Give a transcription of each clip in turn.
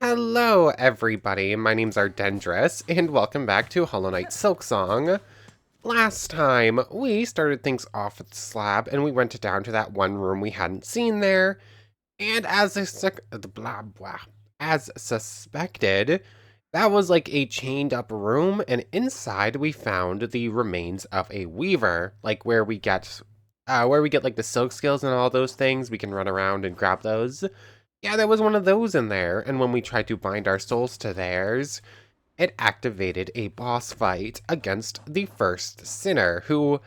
Hello, everybody. My name's Ardendris, and welcome back to Hollow Knight Silksong. Last time, we started things off at the slab, and we went down to that one room we hadn't seen there. And as suspected, that was like a chained-up room, and inside we found the remains of a weaver, like where we get like the silk skills and all those things. We can run around and grab those. Yeah, there was one of those in there, and when we tried to bind our souls to theirs, it activated a boss fight against the first sinner, who,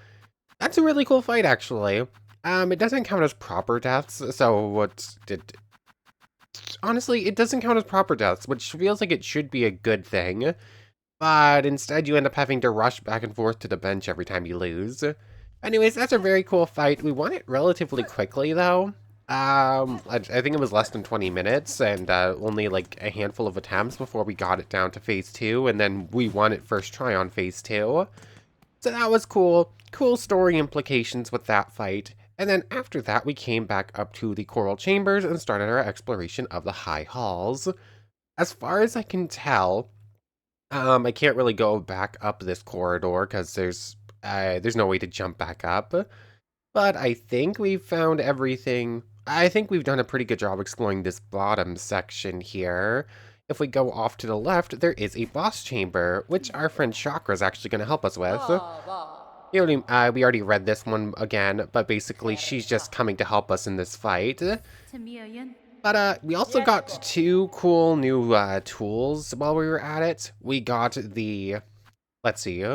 that's a really cool fight, actually. It doesn't count as proper deaths, honestly, it doesn't count as proper deaths, which feels like it should be a good thing, but instead you end up having to rush back and forth to the bench every time you lose. Anyways, that's a very cool fight. We won it relatively quickly, though. I think it was less than 20 minutes and only like a handful of attempts before we got it down to phase 2, and then we won it first try on phase 2. So that was cool. Cool story implications with that fight. And then after that, we came back up to the Coral Chambers and started our exploration of the High Halls. As far as I can tell, I can't really go back up this corridor because there's no way to jump back up. But I think we've found everything. I think we've done a pretty good job exploring this bottom section here. If we go off to the left, there is a boss chamber, which our friend Chakra is actually going to help us with. We already read this one again, but basically she's just coming to help us in this fight. But we also got two cool new tools while we were at it. We got the, let's see,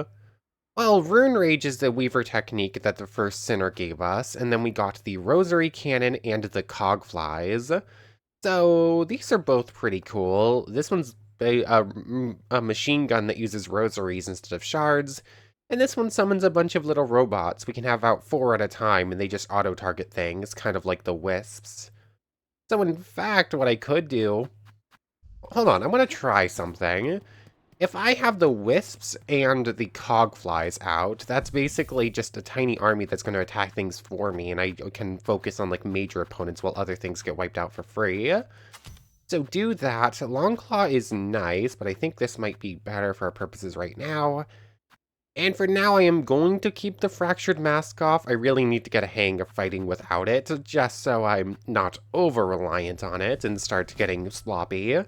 well, Rune Rage is the Weaver technique that the first Sinner gave us, and then we got the Rosary Cannon and the Cog Flies. So these are both pretty cool. This one's a machine gun that uses rosaries instead of shards, and this one summons a bunch of little robots. We can have out 4 at a time, and they just auto-target things, kind of like the Wisps. So in fact, what I could do... Hold on, I'm going to try something. If I have the Wisps and the Cog Flies out, that's basically just a tiny army that's going to attack things for me, and I can focus on, like, major opponents while other things get wiped out for free. So do that. Longclaw is nice, but I think this might be better for our purposes right now. And for now, I am going to keep the Fractured Mask off. I really need to get a hang of fighting without it, just so I'm not over-reliant on it and start getting sloppy.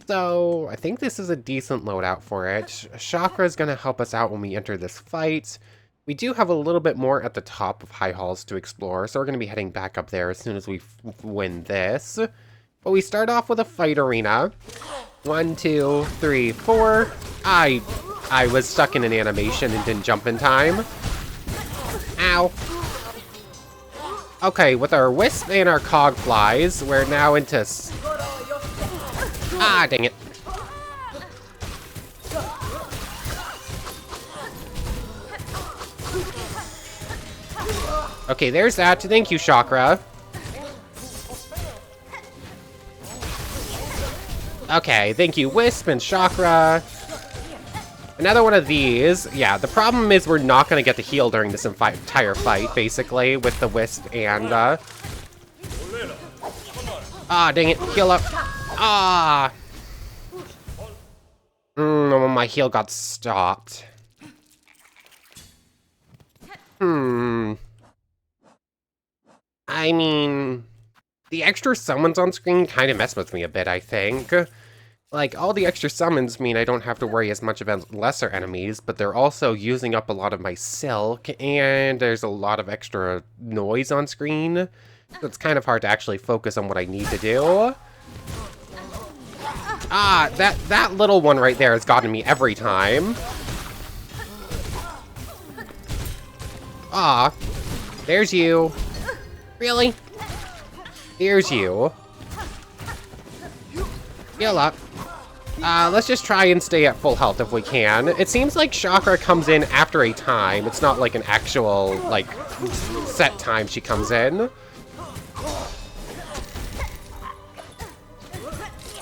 So, I think this is a decent loadout for it. Chakra is going to help us out when we enter this fight. We do have a little bit more at the top of High Halls to explore, so we're going to be heading back up there as soon as we win this. But we start off with a fight arena. 1, 2, 3, 4. I was stuck in an animation and didn't jump in time. Ow. Okay, with our Wisp and our Cog Flies, we're now into... Ah, dang it. Okay, there's that. Thank you, Chakra. Okay, thank you, Wisp and Chakra. Another one of these. Yeah, the problem is we're not going to get to heal during this entire fight, basically, with the Wisp and, Ah, dang it. Heal up. Ah! My heal got stopped. I mean, the extra summons on screen kind of mess with me a bit, I think. Like, all the extra summons mean I don't have to worry as much about lesser enemies, but they're also using up a lot of my silk, and there's a lot of extra noise on screen. So it's kind of hard to actually focus on what I need to do. Ah, that little one right there has gotten me every time. Ah, there's you. Really? Here's you. Heal up. Let's just try and stay at full health if we can. It seems like Chakra comes in after a time. It's not like an actual, like, set time she comes in.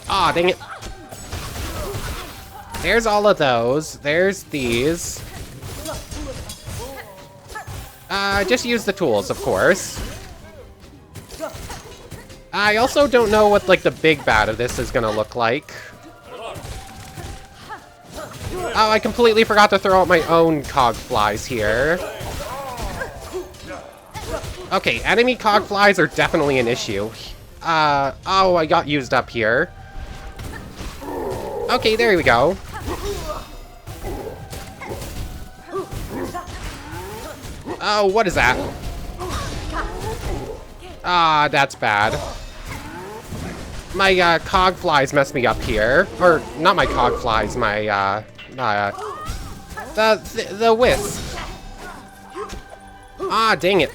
Aw, dang it. There's all of those. There's these. Just use the tools, of course. I also don't know what, like, the big bad of this is gonna look like. Oh, I completely forgot to throw out my own cog flies here. Okay, enemy cog flies are definitely an issue. Oh, I got used up here. Okay, there we go. Oh, what is that? Ah, that's bad. My, cog flies messed me up here. Or, not my cog flies, my, the wisp. Ah, dang it.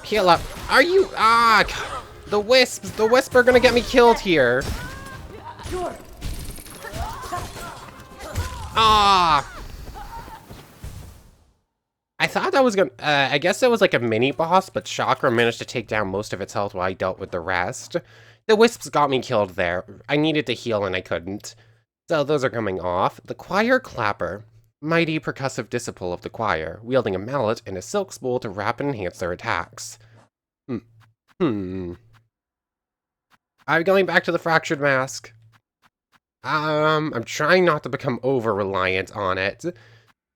Heal up. Are you, the wisps are gonna get me killed here. Ah. I thought that was gonna, I guess it was like a mini boss, but Chakra managed to take down most of its health while I dealt with the rest. The wisps got me killed there. I needed to heal and I couldn't. So those are coming off. The choir clapper. Mighty percussive disciple of the choir, wielding a mallet and a silk spool to wrap and enhance their attacks. I'm going back to the fractured mask. I'm trying not to become over-reliant on it.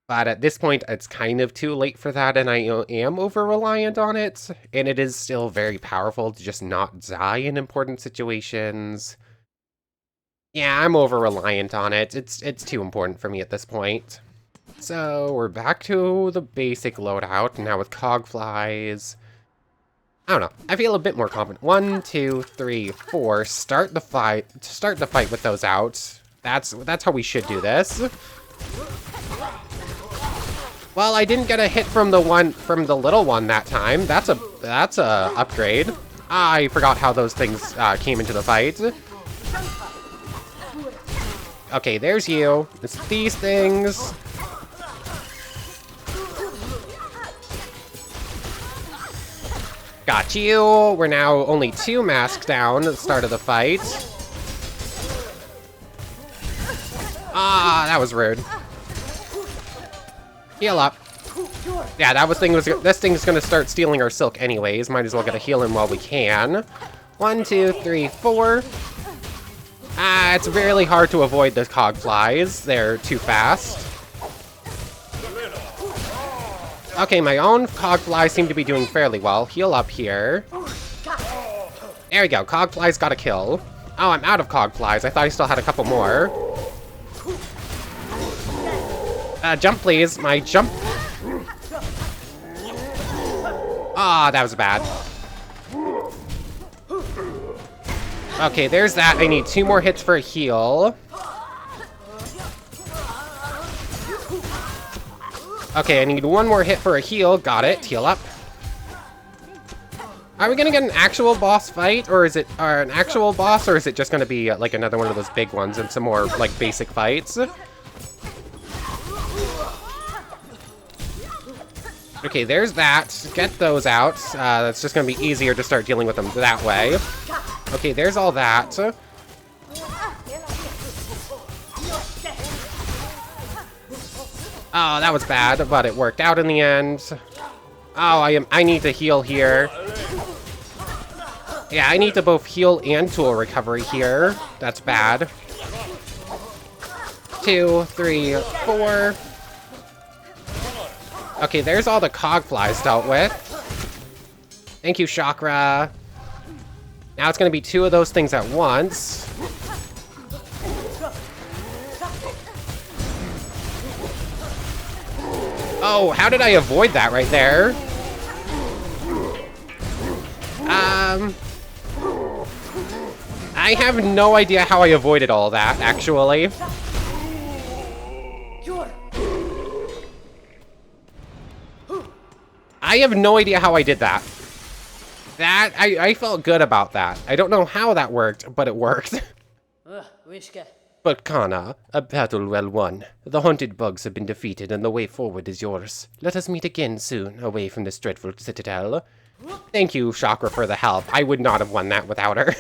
But at this point, it's kind of too late for that, and I am over-reliant on it. And it is still very powerful to just not die in important situations. Yeah, I'm over-reliant on it. It's too important for me at this point. So, we're back to the basic loadout, now with cog flies. I don't know. I feel a bit more confident. 1, 2, 3, 4. Start the fight with those out. That's how we should do this. Well, I didn't get a hit from the little one that time. That's a upgrade. I forgot how those things came into the fight. Okay, there's you. It's these things. Got you. We're now only 2 masks down at the start of the fight. Ah, that was rude. Heal up. Yeah, this thing's gonna start stealing our silk anyways. Might as well get a heal in while we can. 1, 2, 3, 4. It's really hard to avoid the cog flies. They're too fast. Okay, my own cog flies seem to be doing fairly well. Heal up here. There we go. Cog flies got a kill. Oh, I'm out of cog flies. I thought I still had a couple more. Jump, please. My jump. Ah, that was bad. Okay, there's that. I need 2 more hits for a heal. Okay, I need 1 more hit for a heal. Got it. Heal up. Are we gonna get an actual boss fight, or is it an actual boss, or is it just gonna be like another one of those big ones and some more like basic fights? Okay, there's that. Get those out. That's just gonna be easier to start dealing with them that way. Okay, there's all that. Oh, that was bad, but it worked out in the end. Oh, I need to heal here. Yeah, I need to both heal and tool recovery here. That's bad. 2, 3, 4. Okay, there's all the cog flies dealt with. Thank you, Chakra. Now it's gonna be 2 of those things at once. Oh, how did I avoid that right there? I have no idea how I avoided all that, actually. I have no idea how I did that. I felt good about that. I don't know how that worked, but it worked. But Kana, a battle well won. The haunted bugs have been defeated and the way forward is yours. Let us meet again soon, away from this dreadful citadel. Thank you, Chakra, for the help. I would not have won that without her.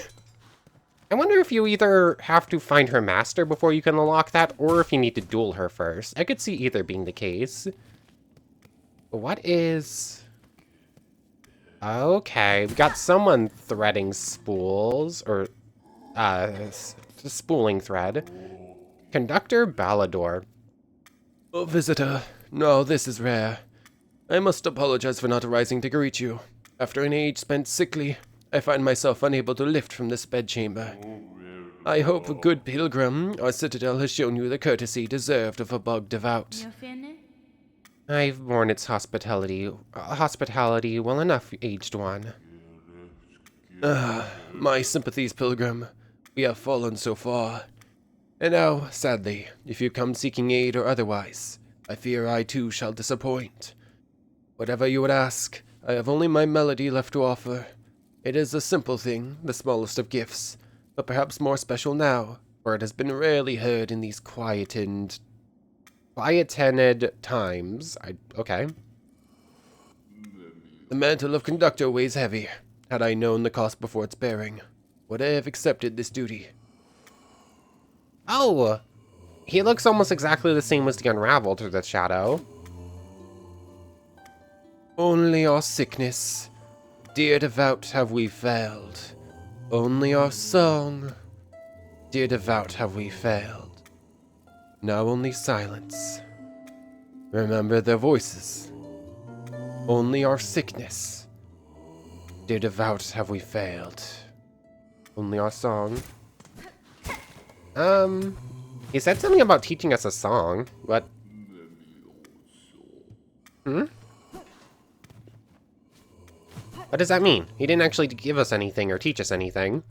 I wonder if you either have to find her master before you can unlock that, or if you need to duel her first. I could see either being the case. What is... Okay, we got someone threading spools, or, spooling thread. Conductor Ballador. Oh, visitor. No, this is rare. I must apologize for not arising to greet you. After an age spent sickly, I find myself unable to lift from this bedchamber. I hope, good pilgrim, our citadel has shown you the courtesy deserved of a bug devout. I've borne its hospitality well enough, aged one. My sympathies, pilgrim. We have fallen so far. And now, sadly, if you come seeking aid or otherwise, I fear I too shall disappoint. Whatever you would ask, I have only my melody left to offer. It is a simple thing, the smallest of gifts, but perhaps more special now, for it has been rarely heard in these quietened times. Okay. The mantle of conductor weighs heavy. Had I known the cost before its bearing, would I have accepted this duty? Oh! He looks almost exactly the same as the Unraveled through the shadow. Only our sickness, dear devout, have we failed. Only our song, dear devout, have we failed. Now only silence. Remember their voices. Only our sickness, dear devout, have we failed. Only our song. He said something about teaching us a song. What? What does that mean? He didn't actually give us anything or teach us anything.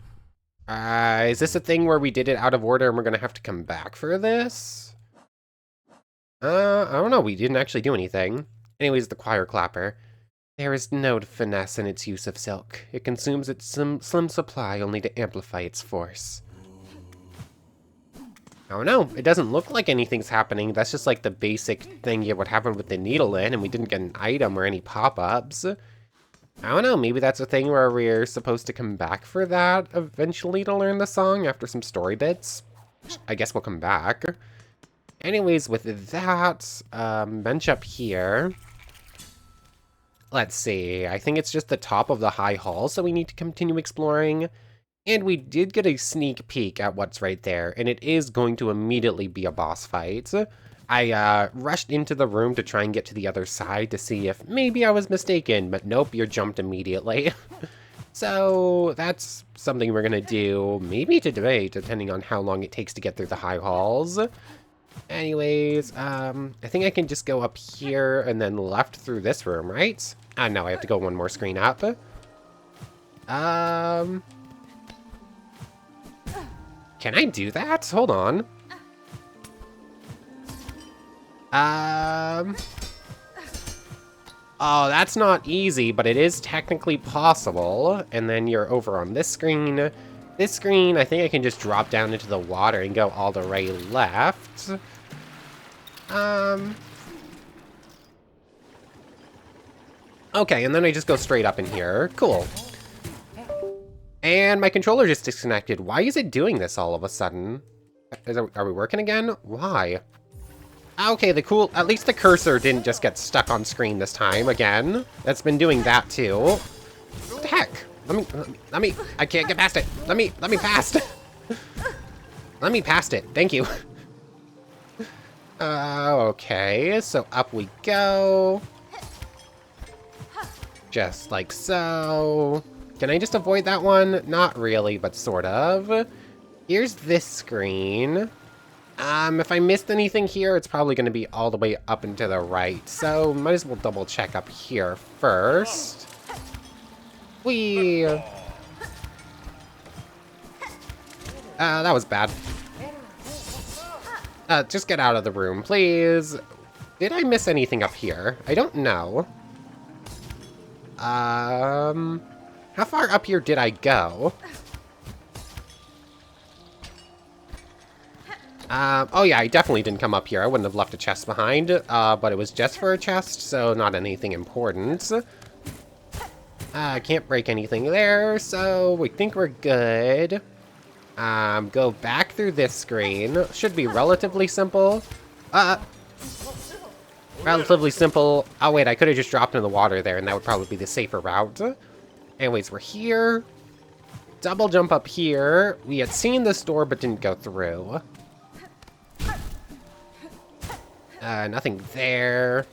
Is this a thing where we did it out of order and we're gonna have to come back for this? I don't know. We didn't actually do anything. Anyways, the choir clapper. There is no finesse in its use of silk. It consumes its slim supply only to amplify its force. I don't know. It doesn't look like anything's happening. That's just like the basic thing you would happen with the needle in, and we didn't get an item or any pop-ups. I don't know. Maybe that's a thing where we're supposed to come back for that eventually to learn the song after some story bits. I guess we'll come back. Anyways, with that, bench up here. Let's see. I think it's just the top of the high hall, so we need to continue exploring. And we did get a sneak peek at what's right there, and it is going to immediately be a boss fight. I rushed into the room to try and get to the other side to see if maybe I was mistaken, but nope, you're jumped immediately. So that's something we're gonna do maybe today, depending on how long it takes to get through the high halls. Anyways, I think I can just go up here and then left through this room, right? No, I have to go one more screen up. Can I do that? Hold on. Oh, that's not easy, but it is technically possible. And then you're over on this screen. This screen, I think I can just drop down into the water and go all the way left. Okay, and then I just go straight up in here. Cool. And my controller just disconnected. Why is it doing this all of a sudden? Are we working again? Why? Okay, at least the cursor didn't just get stuck on screen this time again. That's been doing that too. What the heck? Let me, I can't get past it. Let me past. Let me past it. Thank you. Okay, so up we go. Just like so. Can I just avoid that one? Not really, but sort of. Here's this screen. If I missed anything here, it's probably going to be all the way up and to the right. So, might as well double check up here first. Whee! That was bad. Just get out of the room, please. Did I miss anything up here? I don't know. How far up here did I go? Oh yeah, I definitely didn't come up here. I wouldn't have left a chest behind, but it was just for a chest, so not anything important. I can't break anything there, so we think we're good. Go back through this screen. Should be relatively simple. Relatively simple. Oh wait, I could have just dropped in the water there and that would probably be the safer route. Anyways, we're here. Double jump up here. We had seen this door but didn't go through. Nothing there.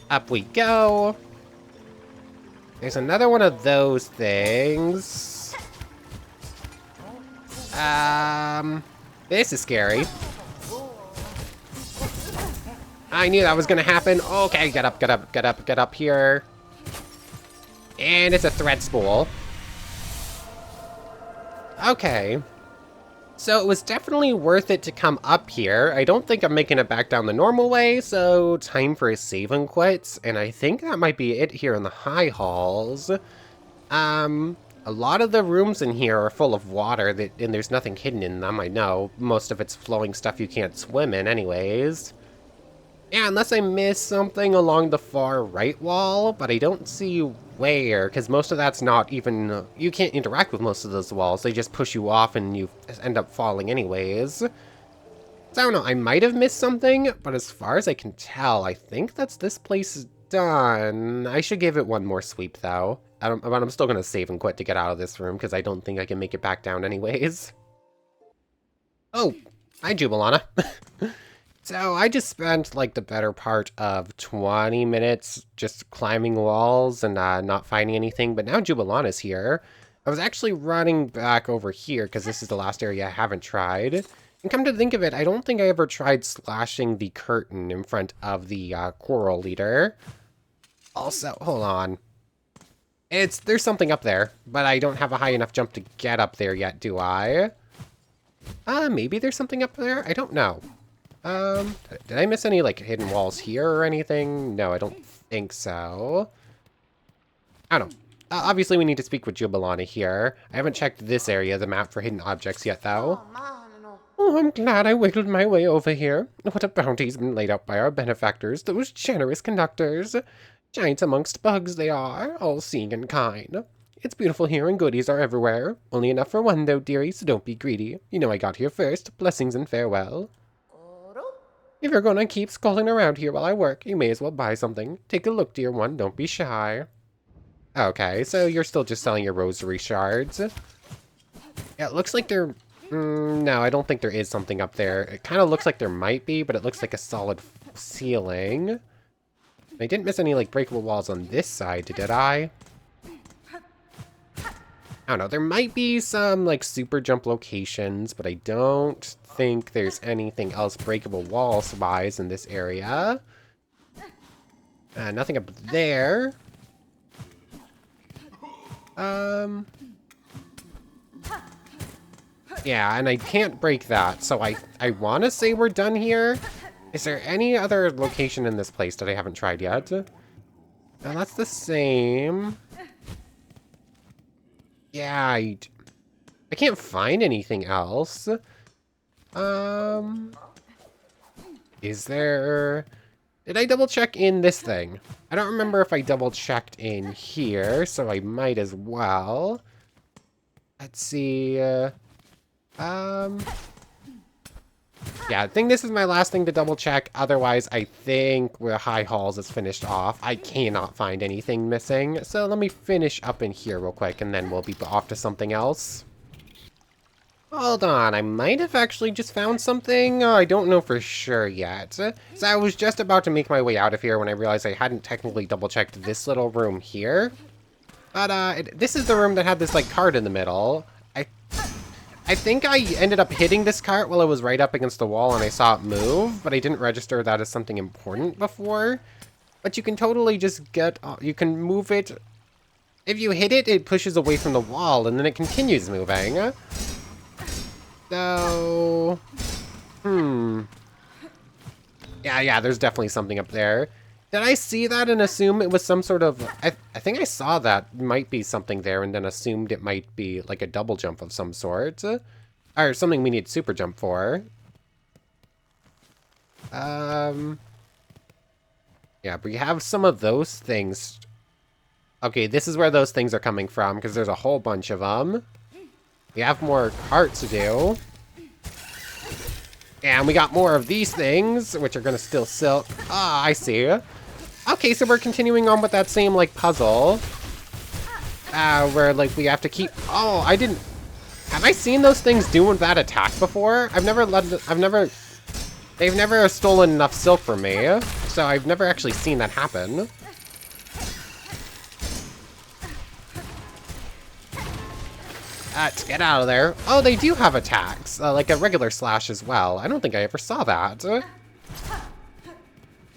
Up we go. There's another one of those things. This is scary. I knew that was gonna happen. Okay, get up here. And it's a thread spool. Okay. So it was definitely worth it to come up here. I don't think I'm making it back down the normal way, so time for a save and quit. And I think that might be it here in the high halls. A lot of the rooms in here are full of water, and there's nothing hidden in them, I know. Most of it's flowing stuff you can't swim in anyways. Yeah, unless I missed something along the far right wall, but I don't see where, because most of that's not even... you can't interact with most of those walls, they just push you off and you end up falling anyways. So I don't know, I might have missed something, but as far as I can tell, I think that's this place done. I should give it one more sweep, though. But I'm still going to save and quit to get out of this room, because I don't think I can make it back down anyways. Oh, hi, Jubilana. So I just spent like the better part of 20 minutes just climbing walls and not finding anything, but now Jubilana's here. I was actually running back over here because this is the last area I haven't tried. And come to think of it, I don't think I ever tried slashing the curtain in front of the coral leader. Also, hold on. There's something up there, but I don't have a high enough jump to get up there yet, do I? Maybe there's something up there? I don't know. Did I miss any, like, hidden walls here or anything? No, I don't think so. I don't know. Obviously, we need to speak with Jubilana here. I haven't checked this area, the map for hidden objects yet, though. Oh, I'm glad I wiggled my way over here. What a bounty's been laid out by our benefactors, those generous conductors. Giants amongst bugs they are, all seeing and kind. It's beautiful here and goodies are everywhere. Only enough for one, though, dearie, so don't be greedy. You know I got here first. Blessings and farewell. If you're gonna keep skulking around here while I work, you may as well buy something. Take a look, dear one. Don't be shy. Okay, so you're still just selling your rosary shards. Yeah, it looks like there... no, I don't think there is something up there. It kind of looks like there might be, but it looks like a solid ceiling. I didn't miss any, like, breakable walls on this side, did I? I don't know. There might be some, like, super jump locations, but I don't think there's anything else breakable walls-wise in this area. Nothing up there. Yeah, and I can't break that, so I want to say we're done here. Is there any other location in this place that I haven't tried yet? No, that's the same. Yeah, I can't find anything else. Is there... Did I double check in this thing? I don't remember if I double checked in here, so I might as well. Let's see. Yeah, I think this is my last thing to double check. Otherwise, I think the high halls is finished off. I cannot find anything missing. So let me finish up in here real quick, and then we'll be off to something else. Hold on, I might have actually just found something. I don't know for sure yet. So I was just about to make my way out of here when I realized I hadn't technically double-checked this little room here. But this is the room that had this, like, cart in the middle. I think I ended up hitting this cart while it was right up against the wall and I saw it move, but I didn't register that as something important before. But you can totally just you can move it. If you hit it, it pushes away from the wall and then it continues moving. So, Yeah, there's definitely something up there. Did I see that and assume it was some sort of... I think I saw that might be something there and then assumed it might be like a double jump of some sort. Or something we need super jump for. Yeah, but we have some of those things. Okay, this is where those things are coming from because there's a whole bunch of them. We have more carts to do. And we got more of these things, which are gonna steal silk. Ah, I see. Okay, so we're continuing on with that same, like, puzzle. Where, like, we have to keep... Oh, I didn't... Have I seen those things doing that attack before? They've never stolen enough silk from me, so I've never actually seen that happen. Let's get out of there. Oh, they do have attacks, like a regular slash as well. I don't think I ever saw that.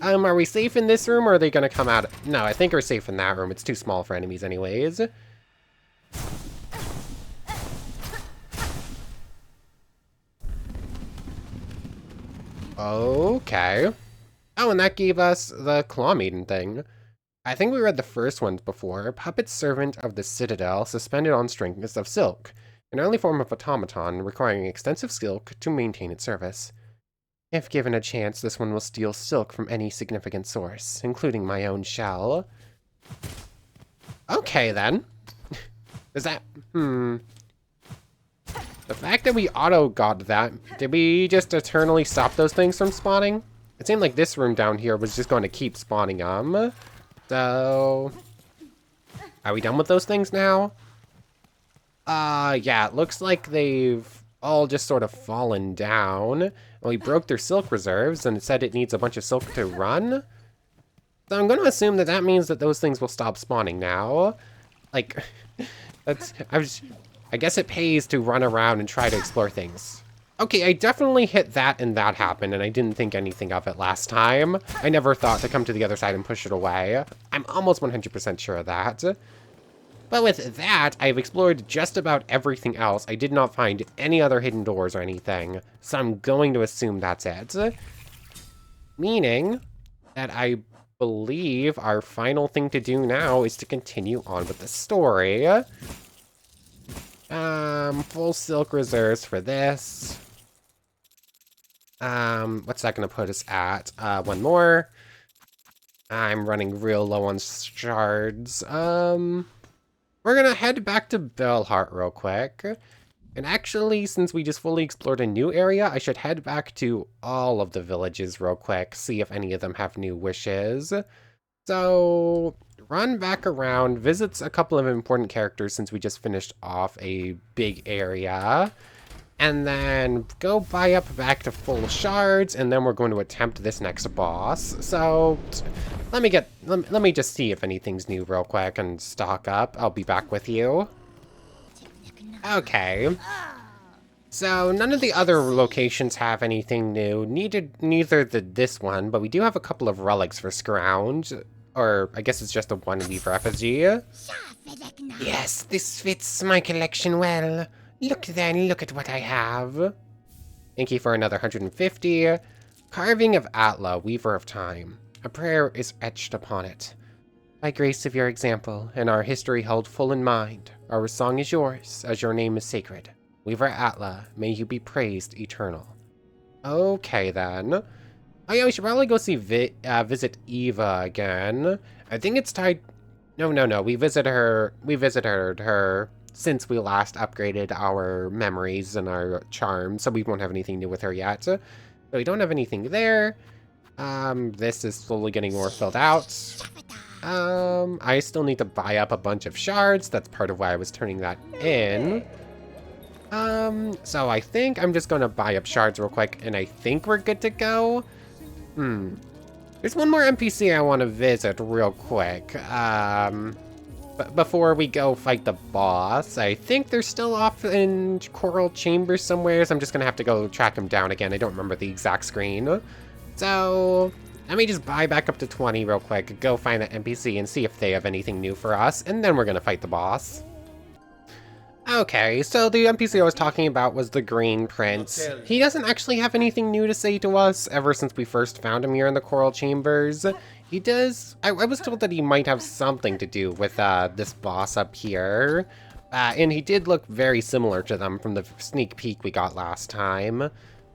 Are we safe in this room, or are they gonna come out? No, I think we're safe in that room. It's too small for enemies anyways. Okay. Oh, and that gave us the Claw Maiden thing. I think we read the first ones before. Puppet servant of the Citadel, suspended on strings of silk. An early form of automaton, requiring extensive silk to maintain its service. If given a chance, this one will steal silk from any significant source, including my own shell. Okay, then. Is that... The fact that we auto-got that, did we just eternally stop those things from spawning? It seemed like this room down here was just going to keep spawning them. So... Are we done with those things now? Yeah, it looks like they've all just sort of fallen down. And we broke their silk reserves, and it said it needs a bunch of silk to run. So I'm going to assume that that means that those things will stop spawning now. Like, I guess it pays to run around and try to explore things. Okay, I definitely hit that and that happened, and I didn't think anything of it last time. I never thought to come to the other side and push it away. I'm almost 100% sure of that. But with that, I've explored just about everything else. I did not find any other hidden doors or anything, so I'm going to assume that's it. Meaning that I believe our final thing to do now is to continue on with the story. Full silk reserves for this. What's that gonna put us at? One more. I'm running real low on shards. We're gonna head back to Bellheart real quick. And actually, since we just fully explored a new area, I should head back to all of the villages real quick, see if any of them have new wishes. So, run back around, visits a couple of important characters since we just finished off a big area. And then go buy up back to full shards, and then we're going to attempt this next boss. So, let me just see if anything's new real quick and stock up. I'll be back with you. Okay. So, none of the other locations have anything new. Neither did this one, but we do have a couple of relics for Scrounge. Or, I guess it's just a one leaf effigy. Yes, this fits my collection well. Look then, look at what I have. Thank you for another 150. Carving of Atla, Weaver of Time. A prayer is etched upon it. By grace of your example, and our history held full in mind, our song is yours, as your name is sacred. Weaver Atla, may you be praised eternal. Okay then. Oh yeah, we should probably go see visit Eva again. I think it's tied... No, we visited her since we last upgraded our memories and our charms, so we won't have anything new with her yet. So we don't have anything there. This is slowly getting more filled out. I still need to buy up a bunch of shards. That's part of why I was turning that in. So I think I'm just gonna buy up shards real quick, and I think we're good to go. There's one more NPC I want to visit real quick. But before we go fight the boss, I think they're still off in Coral Chambers somewhere, so I'm just gonna have to go track them down again. I don't remember the exact screen. So, let me just buy back up to 20 real quick, go find that NPC and see if they have anything new for us, and then we're gonna fight the boss. Okay, so the NPC I was talking about was the Green Prince. He doesn't actually have anything new to say to us ever since we first found him here in the Coral Chambers. He does... I was told that he might have something to do with this boss up here. And he did look very similar to them from the sneak peek we got last time.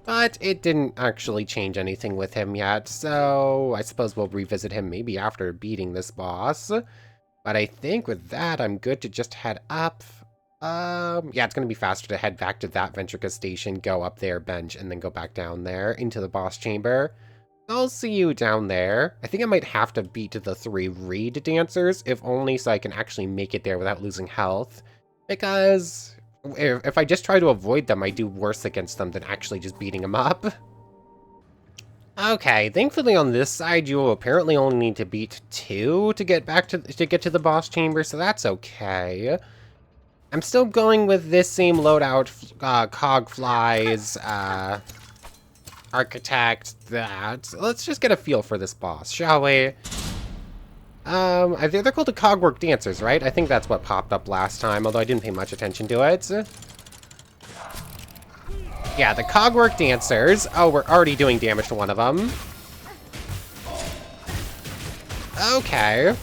But it didn't actually change anything with him yet, so I suppose we'll revisit him maybe after beating this boss. But I think with that, I'm good to just head up. Yeah, it's gonna be faster to head back to that Ventrica station, go up there, bench, and then go back down there into the boss chamber. I'll see you down there. I think I might have to beat the 3 reed dancers, if only so I can actually make it there without losing health. Because if I just try to avoid them, I do worse against them than actually just beating them up. Okay, thankfully on this side, you will apparently only need to beat 2 to get back to get to the boss chamber, so that's okay. I'm still going with this same loadout, cog flies, architect, that. Let's just get a feel for this boss, shall we? I think they're called the Cogwork dancers, right? I think that's what popped up last time, although I didn't pay much attention to it. Yeah, the Cogwork dancers. Oh, we're already doing damage to one of them. Okay.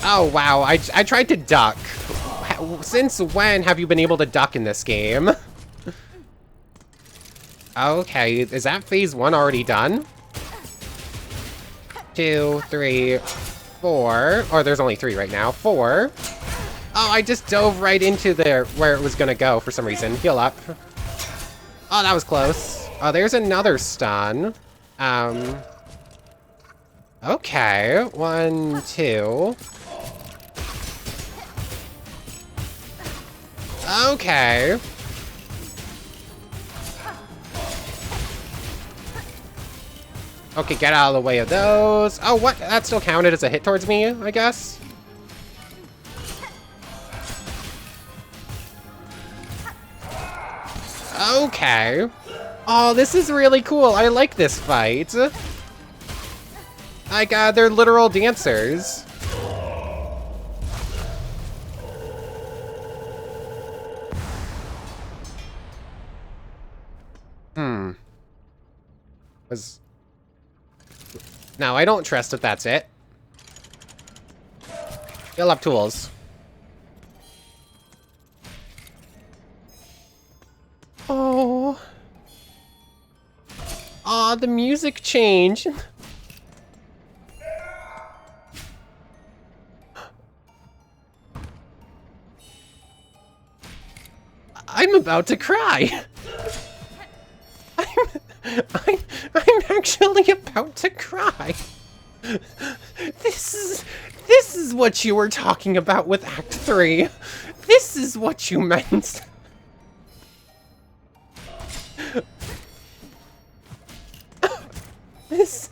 Oh, wow, I tried to duck. Since when have you been able to duck in this game? Okay, is that phase 1 already done? 2, 3, 4. Oh, there's only 3 right now. 4. Oh, I just dove right into there where it was gonna go for some reason. Heal up. Oh, that was close. Oh, there's another stun. Okay. 1, 2. Okay. Okay, get out of the way of those. Oh, what? That still counted as a hit towards me, I guess? Okay. Oh, this is really cool. I like this fight. Like, they're literal dancers. No, I don't trust if that's it. You'll have tools. Oh. Aw, the music changed. I'm about to cry. I'm actually about to cry. This is what you were talking about with Act 3. This is what you meant. This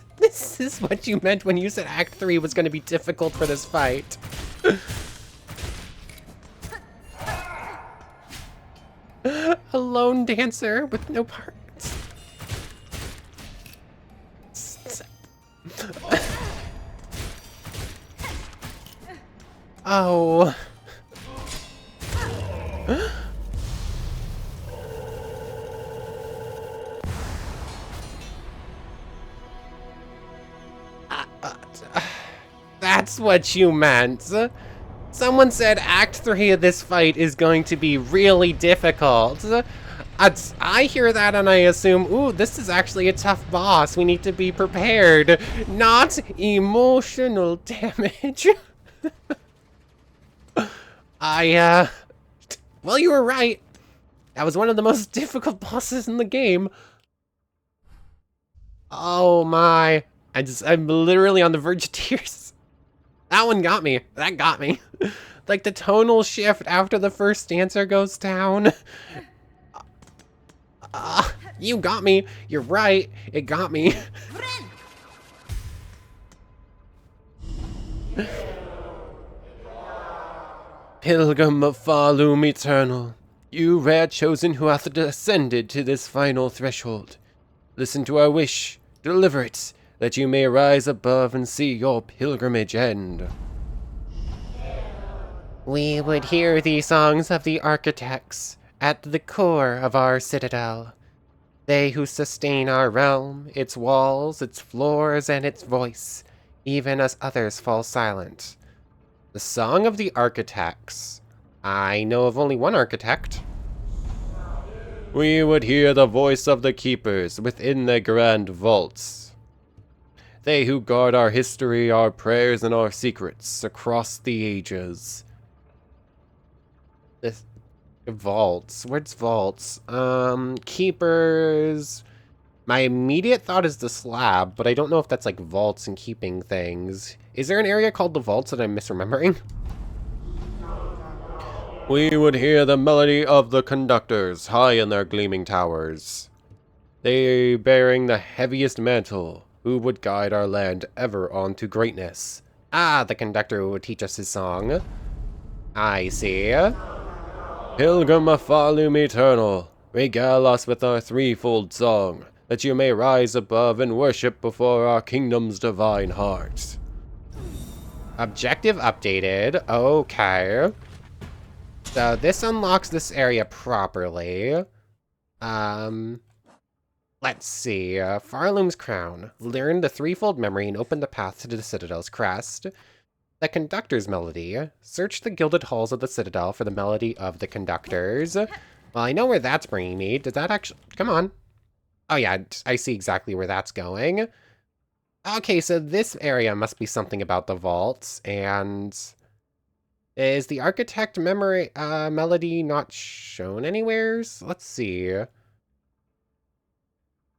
is what you meant when you said Act 3 was going to be difficult for this fight. A lone dancer with no parts. Oh. That's what you meant. Someone said Act 3 of this fight is going to be really difficult. I hear that and I assume, ooh, this is actually a tough boss. We need to be prepared. Not emotional damage. Well, you were right. That was one of the most difficult bosses in the game. Oh my. I'm literally on the verge of tears. That one got me. That got me. Like the tonal shift after the first dancer goes down. You got me. You're right. It got me. Pilgrim of Falum Eternal, you rare chosen who hath ascended to this final threshold, listen to our wish, deliver it, that you may rise above and see your pilgrimage end. We would hear the songs of the architects at the core of our citadel. They who sustain our realm, its walls, its floors, and its voice, even as others fall silent. The Song of the Architects. I know of only one architect. We would hear the voice of the keepers within the grand vaults. They who guard our history, our prayers, and our secrets across the ages. This vaults. Where's vaults? Keepers. My immediate thought is the slab, but I don't know if that's like vaults and keeping things. Is there an area called the vaults that I'm misremembering? We would hear the melody of the conductors high in their gleaming towers. They bearing the heaviest mantle, who would guide our land ever on to greatness. Ah, the conductor who would teach us his song. I see. Pilgrim of volume eternal, regale us with our threefold song, that you may rise above and worship before our kingdom's divine heart. Objective updated. Okay. So this unlocks this area properly. Let's see. Farloom's crown. Learn the threefold memory and open the path to the Citadel's crest. The Conductor's melody. Search the gilded halls of the Citadel for the melody of the Conductors. Well, I know where that's bringing me. Did that actually... Come on. Oh yeah, I see exactly where that's going. Okay, so this area must be something about the vaults, and... Is the architect memory melody not shown anywhere? Let's see.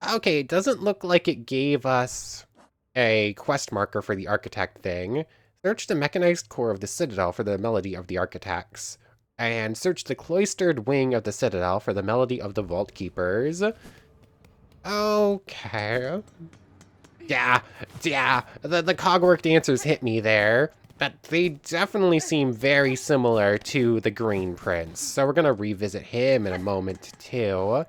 Okay, it doesn't look like it gave us a quest marker for the architect thing. Search the mechanized core of the Citadel for the melody of the architects. And search the cloistered wing of the Citadel for the melody of the Vault Keepers. Okay. Yeah, the Cogwork dancers hit me there. But they definitely seem very similar to the Green Prince. So we're going to revisit him in a moment, too.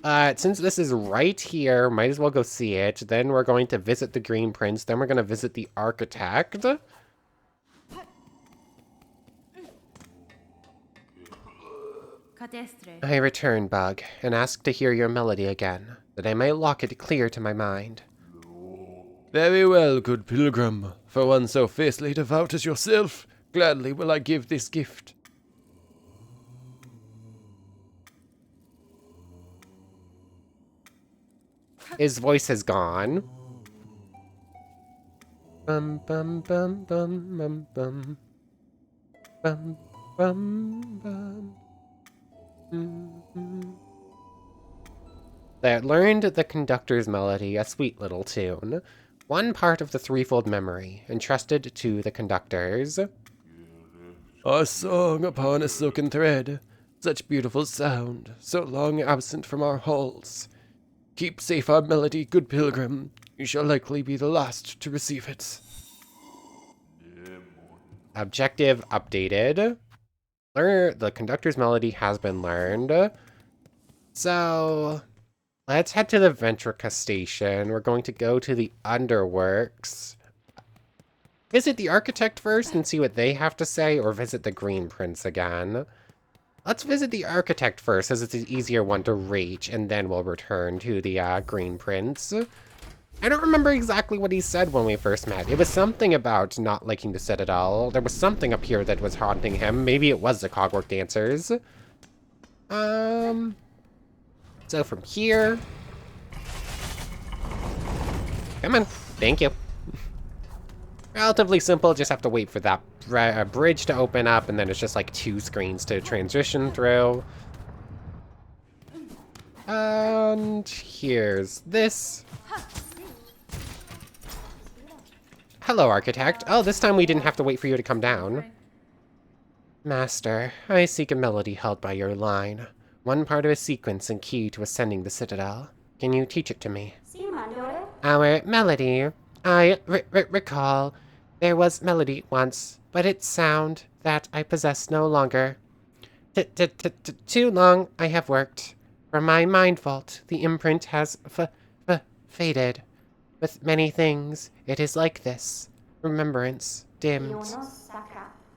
Since this is right here, might as well go see it. Then we're going to visit the Green Prince. Then we're going to visit the Architect. I return, Bug, and ask to hear your melody again, that I may lock it clear to my mind. Very well, good pilgrim. For one so fiercely devout as yourself, gladly will I give this gift. His voice has gone. Bum bum bum bum bum bum. Bum bum bum. They learned the conductor's melody, a sweet little tune. One part of the threefold memory, entrusted to the conductors. Our song upon a silken thread, such beautiful sound, so long absent from our halls. Keep safe our melody, good pilgrim. You shall likely be the last to receive it. Objective updated. The conductor's melody has been learned. So, let's head to the Ventrica station. We're going to go to the Underworks. Visit the architect first and see what they have to say, or visit the Green Prince again. Let's visit the architect first, as it's an easier one to reach, and then we'll return to the Green Prince. I don't remember exactly what he said when we first met. It was something about not liking the Citadel. There was something up here that was haunting him. Maybe it was the Cogwork dancers. So from here... Come on. Thank you. Relatively simple, just have to wait for that bridge to open up, and then it's just like 2 screens to transition through. And here's this. Hello, Architect. Oh, this time we didn't have to wait for you to come down. Master, I seek a melody held by your line. One part of a sequence and key to ascending the Citadel. Can you teach it to me? Our melody. I recall. There was melody once, but its sound that I possess no longer. Too long I have worked. From my mind vault, the imprint has faded. With many things, it is like this. Remembrance dimmed.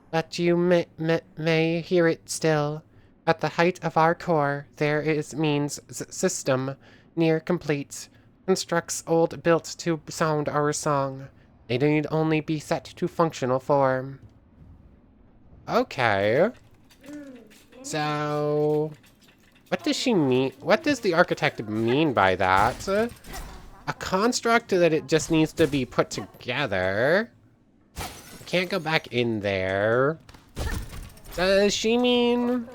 But you may hear it still. At the height of our core, there is means system, near complete. Constructs old built to sound our song. They need only be set to functional form. Okay. So... what does she mean? What does the architect mean by that? a construct that it just needs to be put together. I can't go back in there. Does she mean...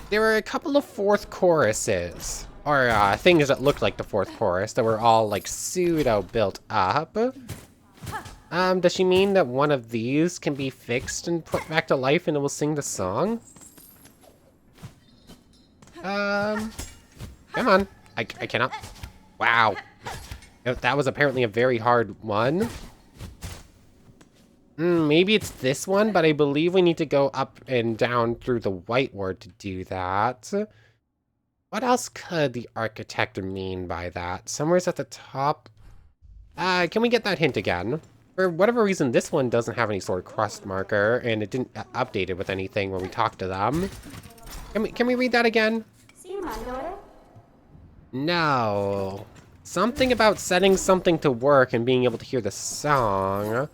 There were a couple of fourth choruses, or things that looked like the fourth chorus that were all like pseudo built up. Does she mean that one of these can be fixed and put back to life and it will sing the song? Come on. I cannot. Wow. That was apparently a very hard one. Maybe it's this one, but I believe we need to go up and down through the white word to do that. What else could the architect mean by that? Somewhere's at the top. Can we get that hint again? For whatever reason, this one doesn't have any sort of crust marker, and it didn't update it with anything when we talked to them. Can we read that again? No. Something about setting something to work and being able to hear the song.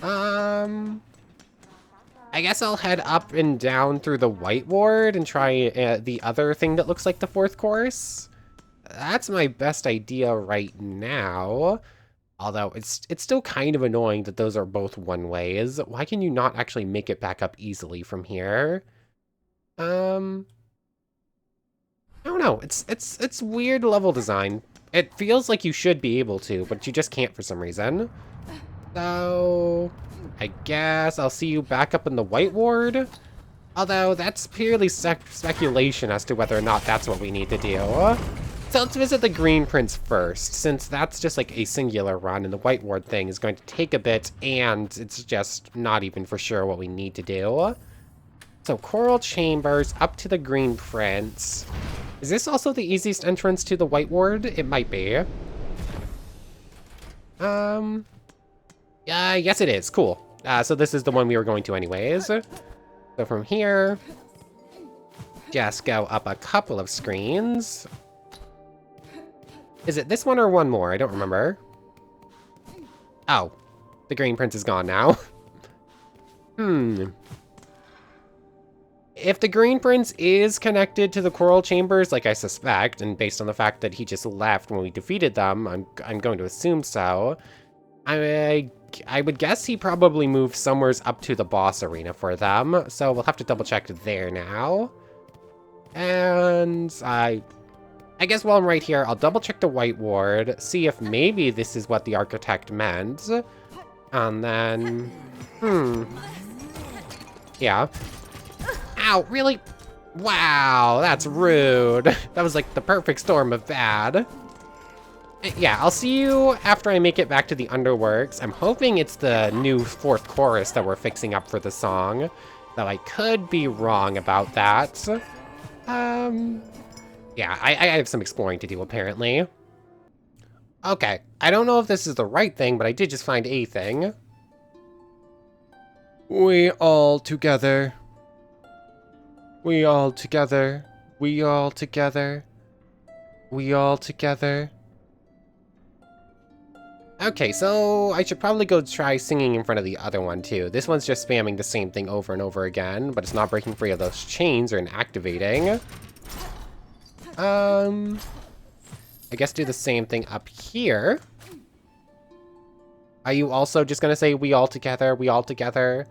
I guess I'll head up and down through the white ward and try the other thing that looks like the fourth chorus. That's my best idea right now. Although it's still kind of annoying that those are both one ways. Why can you not actually make it back up easily from here? I don't know. It's weird level design. It feels like you should be able to, but you just can't for some reason. So, I guess I'll see you back up in the white ward. Although, that's purely speculation as to whether or not that's what we need to do. So let's visit the Green Prince first, since that's just like a singular run, and the white ward thing is going to take a bit, and it's just not even for sure what we need to do. So, Coral Chambers, up to the Green Prince. Is this also the easiest entrance to the white ward? It might be. Yes it is. Cool. So this is the one we were going to anyways. So from here, just go up a couple of screens. Is it this one or one more? I don't remember. Oh, the Green Prince is gone now. If the Green Prince is connected to the Coral Chambers, like I suspect, and based on the fact that he just left when we defeated them, I'm going to assume so. I would guess he probably moved somewhere up to the boss arena for them, so we'll have to double check there now. And I guess while I'm right here, I'll double check the white ward, see if maybe this is what the architect meant. And then, yeah. Ow, really? Wow, that's rude. That was like the perfect storm of bad. Yeah, I'll see you after I make it back to the Underworks. I'm hoping it's the new fourth chorus that we're fixing up for the song, though I could be wrong about that. Yeah, I have some exploring to do, apparently. Okay, I don't know if this is the right thing, but I did just find a thing. We all together. We all together. We all together. We all together. Okay, so I should probably go try singing in front of the other one, too. This one's just spamming the same thing over and over again, but it's not breaking free of those chains or inactivating. I guess do the same thing up here. Are you also just gonna say we all together, we all together?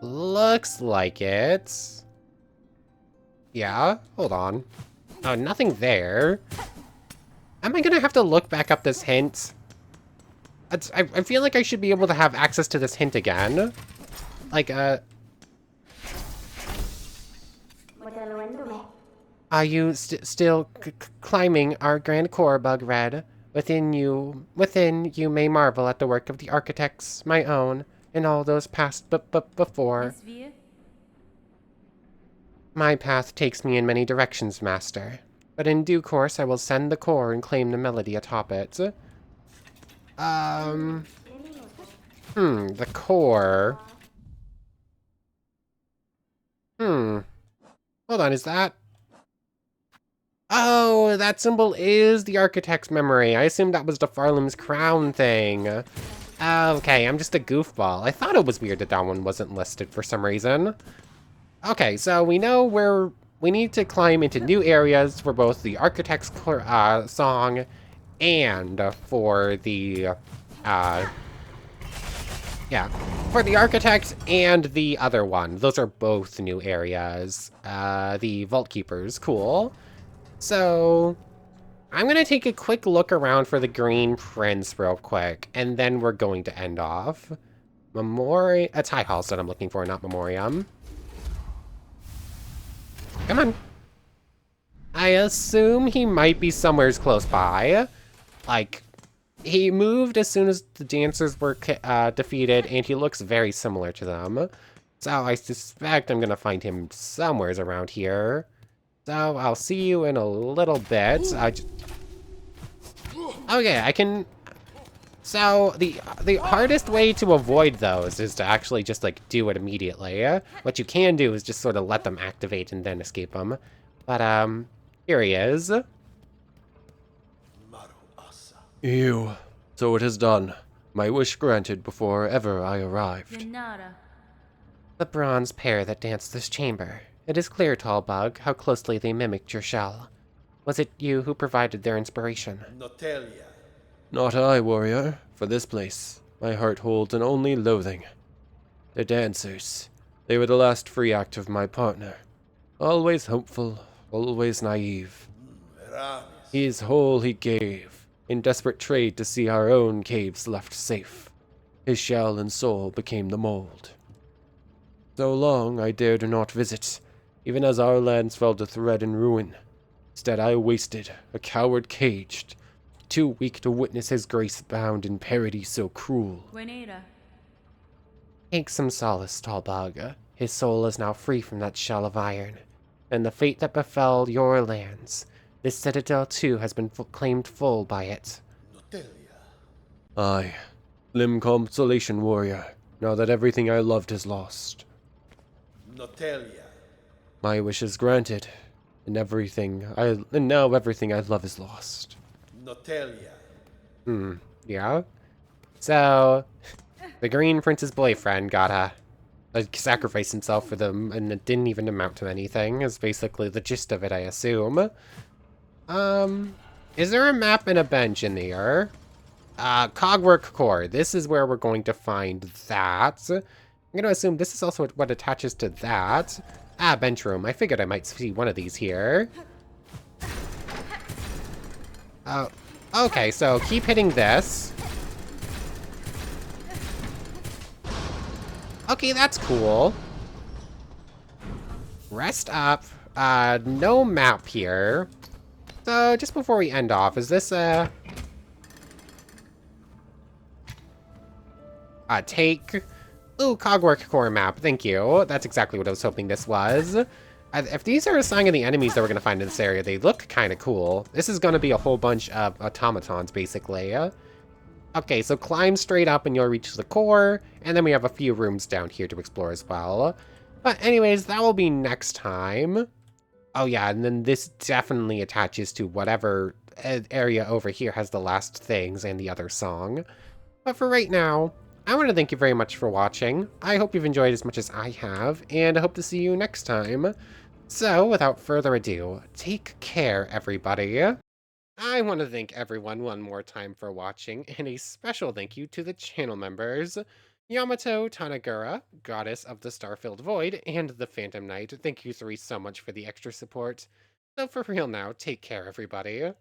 Looks like it. Yeah, hold on. Oh, nothing there. Am I gonna have to look back up this hint? I feel like I should be able to have access to this hint again. Like, Are you still climbing our grand core, Bug Red? Within you may marvel at the work of the architects, my own, and all those past before. My path takes me in many directions, Master. But in due course, I will send the core and claim the melody atop it. The core. Hold on, is that? Oh, that symbol is the architect's memory. I assumed that was the Farlam's crown thing. Okay, I'm just a goofball. I thought it was weird that that one wasn't listed for some reason. Okay, so we know where we need to climb into new areas for both the architect's song and for the, uh, yeah, for the architect and the other one. Those are both new areas. The Vault Keepers, cool. So, I'm going to take a quick look around for the Green Prince real quick, and then we're going to end off. A Tie Halls that I'm looking for, not Memoriam. Come on. I assume he might be somewhere close by. Like, he moved as soon as the dancers were defeated, and he looks very similar to them. So I suspect I'm going to find him somewhere around here. So I'll see you in a little bit. Okay, I can... So the hardest way to avoid those is to actually just like do it immediately. What you can do is just sort of let them activate and then escape them. But here he is. Ew. So it is done. My wish granted before ever I arrived. The bronze pair that danced this chamber. It is clear, Tall Bug, how closely they mimicked your shell. Was it you who provided their inspiration? Not I, warrior. For this place, my heart holds an only loathing. The dancers. They were the last free act of my partner. Always hopeful, always naive. His whole he gave, in desperate trade to see our own caves left safe. His shell and soul became the mold. So long I dared not visit, even as our lands fell to thread and ruin. Instead I wasted, a coward caged, too weak to witness his grace bound in parody so cruel. Take some solace, Tallbog. His soul is now free from that shell of iron, and the fate that befell your lands. This citadel too has been claimed full by it. Aye, limb consolation, warrior, now that everything I loved is lost. My wish is granted, and now everything I love is lost. Yeah? So, the Green Prince's boyfriend got sacrifice himself for them, and it didn't even amount to anything, is basically the gist of it, I assume. Is there a map and a bench in here? Cogwork core. This is where we're going to find that. I'm going to assume this is also what attaches to that. Bench room. I figured I might see one of these here. Okay, so keep hitting this. Okay, that's cool. Rest up. No map here. So, just before we end off, is this take... Ooh, Cogwork core map, thank you. That's exactly what I was hoping this was. If these are a sign of the enemies that we're going to find in this area, they look kind of cool. This is going to be a whole bunch of automatons, basically. Okay, so climb straight up and you'll reach the core, and then we have a few rooms down here to explore as well. But anyways, that will be next time. Oh yeah, and then this definitely attaches to whatever area over here has the last things and the other song. But for right now, I want to thank you very much for watching. I hope you've enjoyed as much as I have, and I hope to see you next time. So, without further ado, take care, everybody. I want to thank everyone one more time for watching, and a special thank you to the channel members. Yamato Tanagura, Goddess of the Starfilled Void, and the Phantom Knight. Thank you three so much for the extra support. So for real now, take care, everybody.